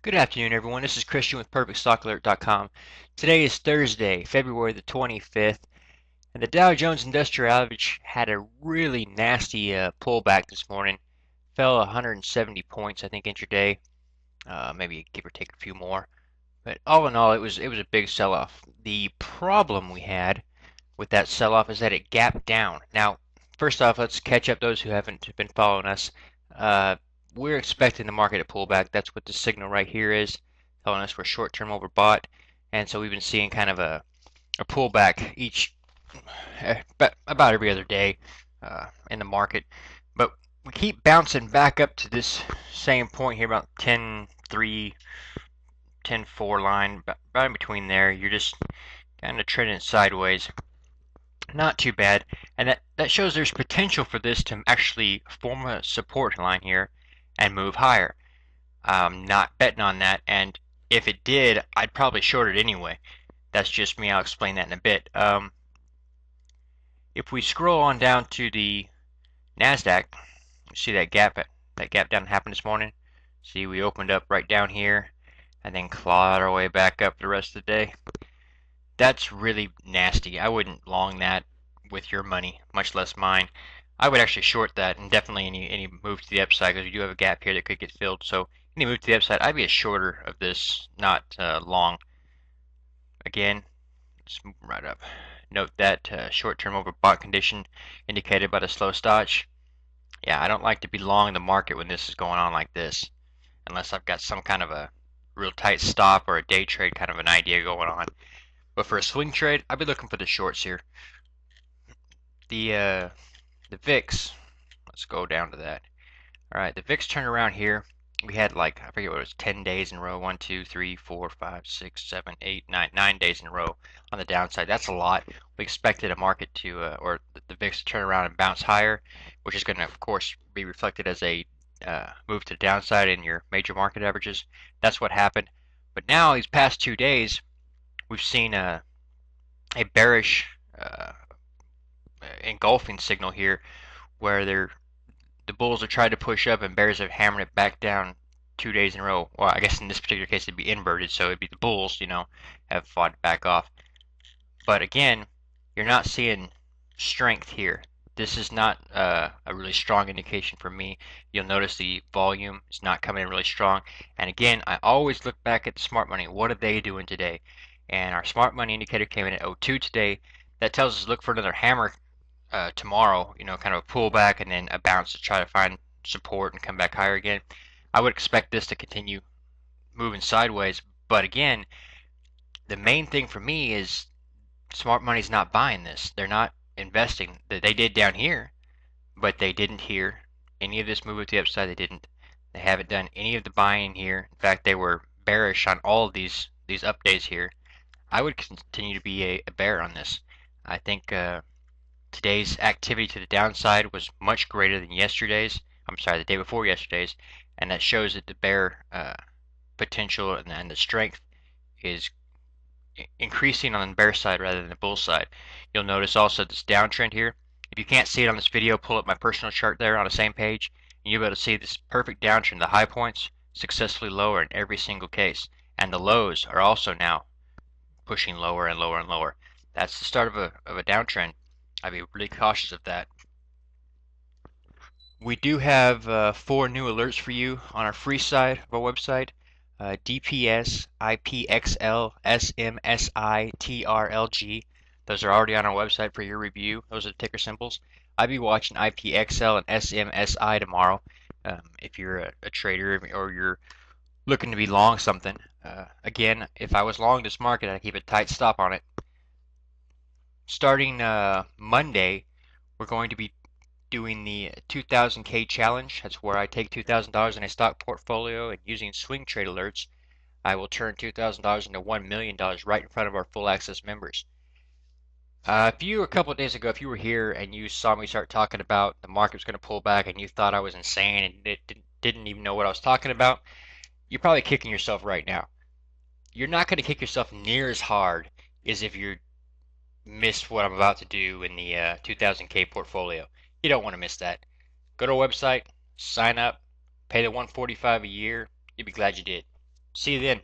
Good afternoon, everyone. This is Christian with PerfectStockAlert.com. Today is Thursday, February the 25th, and the Dow Jones Industrial Average had a really nasty pullback this morning. Fell 170 points, I think, intraday. Maybe give or take a few more. But all in all, it was a big sell-off. The problem we had with that sell-off is that it gapped down. Now, first off, let's catch up those who haven't been following us. Uh, we're expecting the market to pull back. That's what the signal right here is, telling us we're short-term overbought. And so we've been seeing kind of a pullback about every other day in the market. But we keep bouncing back up to this same point here, about 10.3, 10.4 line, right in between there. You're just kind of trending sideways. Not too bad, and that shows there's potential for this to actually form a support line here and move higher. I'm not betting on that, and if it did, I'd probably short it anyway. That's just me. I'll explain that in a bit. If we scroll on down to the Nasdaq, you see that gap down happened this morning. See, we opened up right down here and then clawed our way back up the rest of the day. That's really nasty. I wouldn't long that with your money, much less mine. I would actually short that, and definitely any move to the upside, because we do have a gap here that could get filled. So any move to the upside, I'd be a shorter of this, not long. Again, let's move right up. Note that short-term overbought condition indicated by the slow stotch. Yeah, I don't like to be long the market when this is going on like this, unless I've got some kind of a real tight stop or a day trade kind of an idea going on. But for a swing trade, I'd be looking for the shorts here. The VIX, let's go down to that. All right, the VIX turned around here. We had like, I forget what it was, 10 days in a row. 1, 2, 3, 4, 5, 6, 7, 8, 9, 9 days in a row on the downside. That's a lot. We expected a market to, or the VIX to turn around and bounce higher, which is going to, of course, be reflected as a move to the downside in your major market averages. That's what happened. But now, these past 2 days, we've seen a bearish engulfing signal here where the bulls are trying to push up and bears have hammered it back down 2 days in a row. Well, I guess in this particular case it'd be inverted, so it'd be the bulls, have fought it back off. But again, you're not seeing strength here. This is not a really strong indication for me. You'll notice the volume is not coming in really strong. And again, I always look back at the smart money. What are they doing today? And our smart money indicator came in at 02 today. That tells us to look for another hammer tomorrow, kind of a pullback and then a bounce to try to find support and come back higher again. I would expect this to continue moving sideways. But again, the main thing for me is smart money's not buying this. They're not investing. They did down here, but they didn't here. Any of this move to the upside, they didn't. They haven't done any of the buying here. In fact, they were bearish on all of these up days here. I would continue to be a bear on this. I think today's activity to the downside was much greater than yesterday's. I'm sorry, the day before yesterday's, and that shows that the bear potential and the strength is increasing on the bear side rather than the bull side. You'll notice also this downtrend here. If you can't see it on this video, pull up my personal chart there on the same page, and you'll be able to see this perfect downtrend. The high points successfully lower in every single case, and the lows are also now pushing lower and lower and lower. That's the start of a downtrend. I'd be really cautious of that. We do have 4 new alerts for you on our free side of our website. DPS, IPXL, SMSI, TRLG. Those are already on our website for your review. Those are the ticker symbols. I'll be watching IPXL and SMSI tomorrow. If you're a trader or you're looking to be long something. Again, if I was long this market, I'd keep a tight stop on it. Starting Monday, we're going to be doing the 2000K challenge. That's where I take $2,000 in a stock portfolio, and using swing trade alerts, I will turn $2,000 into $1 million right in front of our full access members. A couple of days ago, if you were here and you saw me start talking about the market was going to pull back and you thought I was insane and didn't even know what I was talking about, you're probably kicking yourself right now. You're not going to kick yourself near as hard as if you missed what I'm about to do in the 2000K portfolio. You don't want to miss that. Go to our website, sign up, pay the $145 a year. You'll be glad you did. See you then.